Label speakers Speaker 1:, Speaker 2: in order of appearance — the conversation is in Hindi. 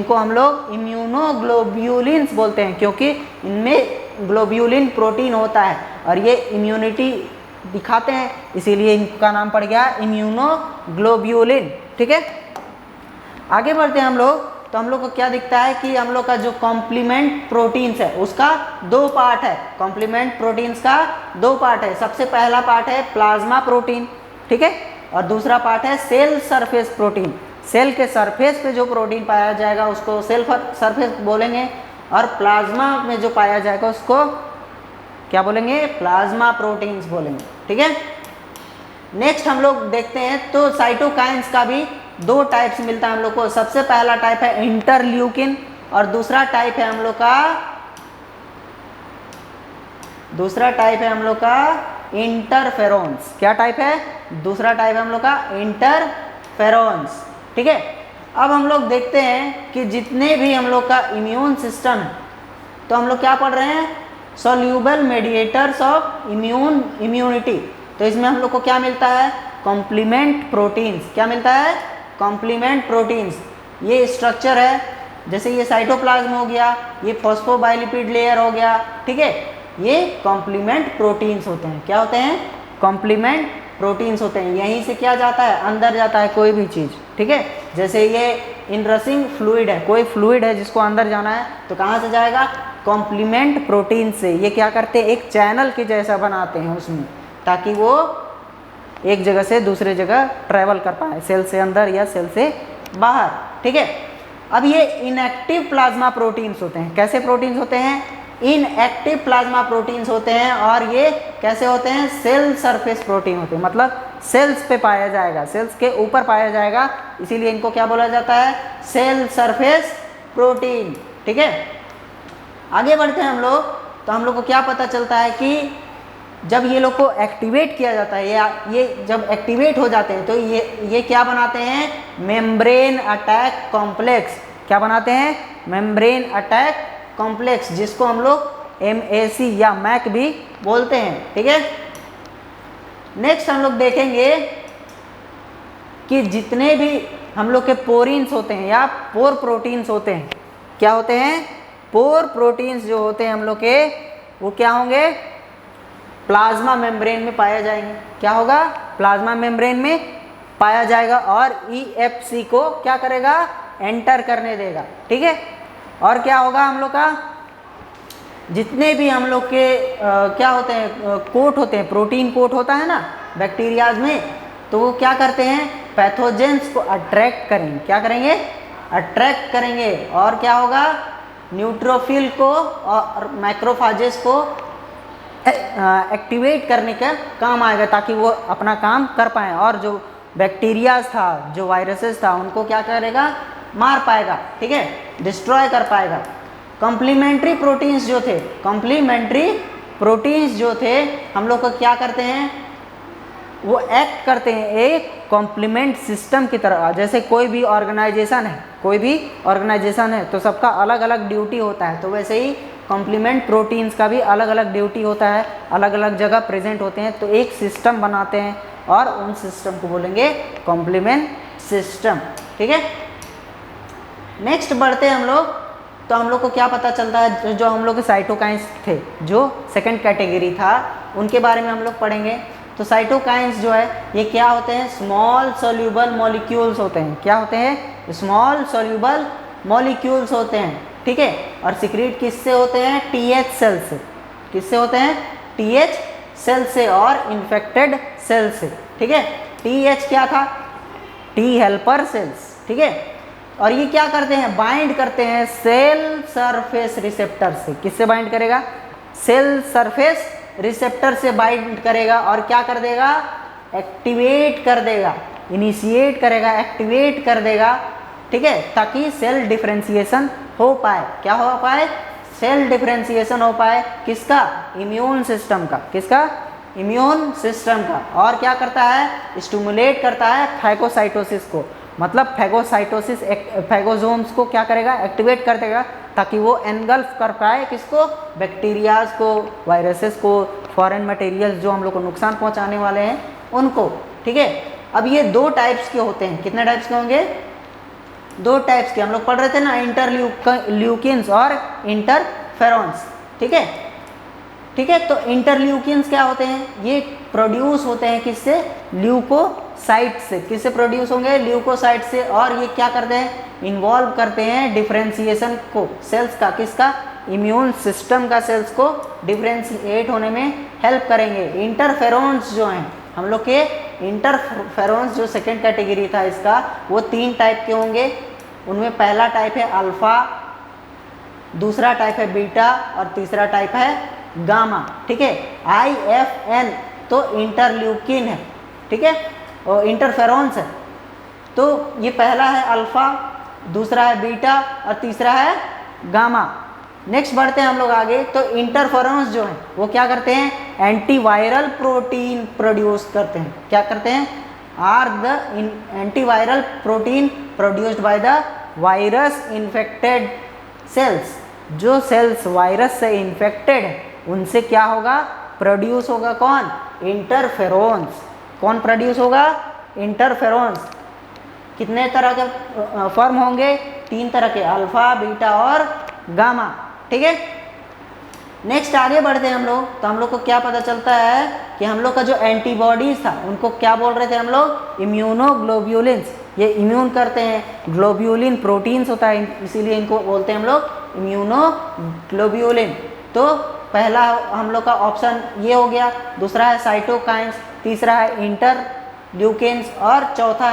Speaker 1: इनको हम लोग इम्यूनोग्लोब्यूलिन्स बोलते हैं, क्योंकि इनमें ग्लोब्यूलिन प्रोटीन होता है और ये इम्यूनिटी दिखाते हैं, इसीलिए इनका नाम पड़ गया इम्यूनोग्लोब्यूलिन। ठीक है, आगे बढ़ते हैं हम लोग। तो हम लोग को क्या दिखता है कि हम लोग का जो कॉम्प्लीमेंट प्रोटीन्स है उसका दो पार्ट है। कॉम्प्लीमेंट प्रोटीन्स का दो पार्ट है। सबसे पहला पार्ट है प्लाज्मा प्रोटीन, ठीक है, और दूसरा पार्ट है सेल सरफेस प्रोटीन। सेल के सरफेस पे जो प्रोटीन पाया जाएगा उसको सेल सरफेस बोलेंगे, और प्लाज्मा में जो पाया जाएगा उसको क्या बोलेंगे? प्लाज्मा प्रोटीन्स बोलेंगे। ठीक है, नेक्स्ट हम लोग देखते हैं तो साइटोकाइंस का भी दो टाइप्स मिलता है हम लोग को। सबसे पहला टाइप है इंटरल्यूकिन और दूसरा टाइप है हम लोग का इंटरफेरोन्स। क्या टाइप है? दूसरा टाइप है हम लोग का इंटरफेरोन्स। ठीक है, अब हम लोग देखते हैं कि जितने भी हम लोग का इम्यून सिस्टम है, तो हम लोग क्या पढ़ रहे हैं? Soluble mediators of immunity. तो इसमें हम लोग को क्या मिलता है? Complement proteins. क्या मिलता है? Complement proteins. ये स्ट्रक्चर है, जैसे ये साइटोप्लाज्म हो गया, ये फॉस्फोबाइलिपिड लेयर हो गया। ठीक है, ये कॉम्प्लीमेंट प्रोटीन्स होते हैं। क्या होते हैं? कॉम्प्लीमेंट प्रोटीन्स होते हैं। यहीं से क्या जाता है? अंदर जाता है कोई भी चीज़। ठीक है, जैसे ये इनरसिंग फ्लूइड है, कोई फ्लूइड है जिसको अंदर जाना है तो कहाँ से जाएगा? कॉम्प्लीमेंट प्रोटीन से। ये क्या करते हैं? एक चैनल के जैसा बनाते हैं उसमें, ताकि वो एक जगह से दूसरे जगह ट्रैवल कर पाए, सेल से अंदर या सेल से बाहर। ठीक है, अब ये इनएक्टिव प्लाज्मा प्रोटीन्स होते हैं। कैसे प्रोटीन्स होते हैं? इनएक्टिव प्लाज्मा प्रोटीन्स होते हैं। और ये कैसे होते हैं? सेल सरफेस प्रोटीन होते हैं, मतलब सेल्स पे पाया जाएगा, सेल्स के ऊपर पाया जाएगा, इसीलिए इनको क्या बोला जाता है? Cell surface protein. ठीक है, आगे बढ़ते हैं हम लोग। तो हम लोग को क्या पता चलता है कि जब ये लोग को एक्टिवेट किया जाता है, ये जब एक्टिवेट हो जाते हैं तो ये क्या बनाते हैं? Membrane attack complex. क्या बनाते हैं? मेम्ब्रेन अटैक कॉम्प्लेक्स, जिसको हम लोग MAC या मैक भी बोलते हैं। ठीक है, नेक्स्ट हम लोग देखेंगे कि जितने भी हम लोग के पोरीन्स होते हैं या पोर प्रोटीन्स होते हैं, क्या होते हैं? पोर प्रोटीन्स जो होते हैं हम लोग के, वो क्या होंगे? प्लाज्मा मेम्ब्रेन में पाया जाएंगे। क्या होगा? प्लाज्मा मेम्ब्रेन में पाया जाएगा और EFC को क्या करेगा? एंटर करने देगा। ठीक है, और क्या होगा हम लोग का? जितने भी हम लोग के क्या होते हैं? कोट होते हैं, प्रोटीन कोट होता है ना बैक्टीरियाज में, तो वो क्या करते हैं? पैथोजेंस को अट्रैक्ट करेंगे। क्या करेंगे? अट्रैक्ट करेंगे। और क्या होगा? न्यूट्रोफिल को और मैक्रोफाजेस को एक्टिवेट करने का काम आएगा, ताकि वो अपना काम कर पाएँ, और जो बैक्टीरियाज था, जो वायरसेस था, उनको क्या करेगा? मार पाएगा। ठीक है, डिस्ट्रॉय कर पाएगा। कॉम्प्लीमेंट्री प्रोटीन्स जो थे हम लोग को क्या करते हैं? वो एक्ट करते हैं एक कॉम्प्लीमेंट सिस्टम की तरह। जैसे कोई भी ऑर्गेनाइजेशन है तो सबका अलग अलग ड्यूटी होता है, तो वैसे ही कॉम्प्लीमेंट प्रोटीन्स का भी अलग अलग ड्यूटी होता है, अलग अलग जगह प्रेजेंट होते हैं, तो एक सिस्टम बनाते हैं और उन सिस्टम को बोलेंगे कॉम्प्लीमेंट सिस्टम। ठीक है, नेक्स्ट बढ़ते हैं हम लोग। तो हम लोग को क्या पता चलता है? जो हम लोग के साइटोकाइंस थे, जो सेकंड कैटेगरी था, उनके बारे में हम लोग पढ़ेंगे। तो साइटोकाइंस जो है ये क्या होते हैं? स्मॉल सोल्यूबल मॉलिक्यूल्स होते हैं। क्या होते हैं? स्मॉल सोल्यूबल मॉलिक्यूल्स होते हैं। ठीक है, और सिक्रीट किससे होते हैं? TH सेल से। किससे होते हैं? TH सेल से और इन्फेक्टेड सेल से। ठीक है, TH क्या था? T helper cells. ठीक है, और ये क्या करते हैं? बाइंड करते हैं सेल सरफेस रिसेप्टर से। किससे बाइंड करेगा? सेल सरफेस रिसेप्टर से बाइंड करेगा और क्या कर देगा? एक्टिवेट कर देगा, इनिशिएट करेगा, एक्टिवेट कर देगा। ठीक है, ताकि सेल डिफरेंशिएशन हो पाए। क्या हो पाए? सेल डिफरेंशिएशन हो पाए। किसका? इम्यून सिस्टम का। किसका? इम्यून सिस्टम का। और क्या करता है? स्टिमुलेट करता है फैगोसाइटोसिस को, मतलब फैगोसाइटोसिस फैगोजोम्स को क्या करेगा? एक्टिवेट कर देगा, ताकि वो एनगल्फ कर पाए किसको? बैक्टीरियाज को, वायरसेस को, फॉरेन मटेरियल्स जो हम लोग को नुकसान पहुंचाने वाले हैं उनको। ठीक है, अब ये दो टाइप्स के होते हैं। कितने टाइप्स के होंगे? दो टाइप्स के हम लोग पढ़ रहे थे ना, इंटरल्यूकिन्स और इंटरफेरॉन्स। ठीक है, ठीक है। तो इंटरल्यूकिन्स क्या होते हैं, ये प्रोड्यूस होते हैं किससे, ल्यूकोसाइट से। किससे प्रोड्यूस होंगे, ल्यूकोसाइट से। और ये क्या करते हैं, इन्वॉल्व करते हैं डिफरेंशिएशन को सेल्स का, किसका, इम्यून सिस्टम का, सेल्स को डिफरेंशिएट होने में हेल्प करेंगे। इंटरफेरॉन्स जो हैं हम लोग के, इंटरफेरॉन्स जो सेकेंड कैटेगरी था इसका, वो 3 टाइप के होंगे। उनमें पहला टाइप है अल्फा, दूसरा टाइप है बीटा और तीसरा टाइप है गामा। ठीक है, IFN तो इंटरल्यूकिन है, ठीक है, और इंटरफेरॉन्स है। तो ये पहला है अल्फा, दूसरा है बीटा और तीसरा है गामा। नेक्स्ट बढ़ते हैं हम लोग आगे। तो इंटरफेरॉन्स जो है वो क्या करते हैं, एंटीवायरल प्रोटीन प्रोड्यूस करते हैं। क्या करते हैं, are the antiviral protein produced by the virus infected cells. जो सेल्स वायरस से इन्फेक्टेड है उनसे क्या होगा, प्रोड्यूस होगा कौन, इंटरफेरॉन्स। कौन प्रोड्यूस होगा, इंटरफेरॉन्स। कितने तरह के फॉर्म होंगे, 3 तरह के, अल्फा, बीटा और गामा। ठीक है, नेक्स्ट आगे बढ़ते हैं हम लोग। तो हम लोग को क्या पता चलता है कि हम लोग का जो एंटीबॉडीज था उनको क्या बोल रहे थे हम लोग, इम्यूनोग्लोब्यूलिन्स। ये इम्यून करते हैं, ग्लोब्यूलिन प्रोटीन्स होता है, इसीलिए इनको बोलते हैं हम लोग इम्यूनोग्लोब्यूलिन। तो पहला हम लोग का ऑप्शन ये हो गया, दूसरा है साइटोकाइंस, तीसरा है इंटरल्यूकिन्स और चौथा है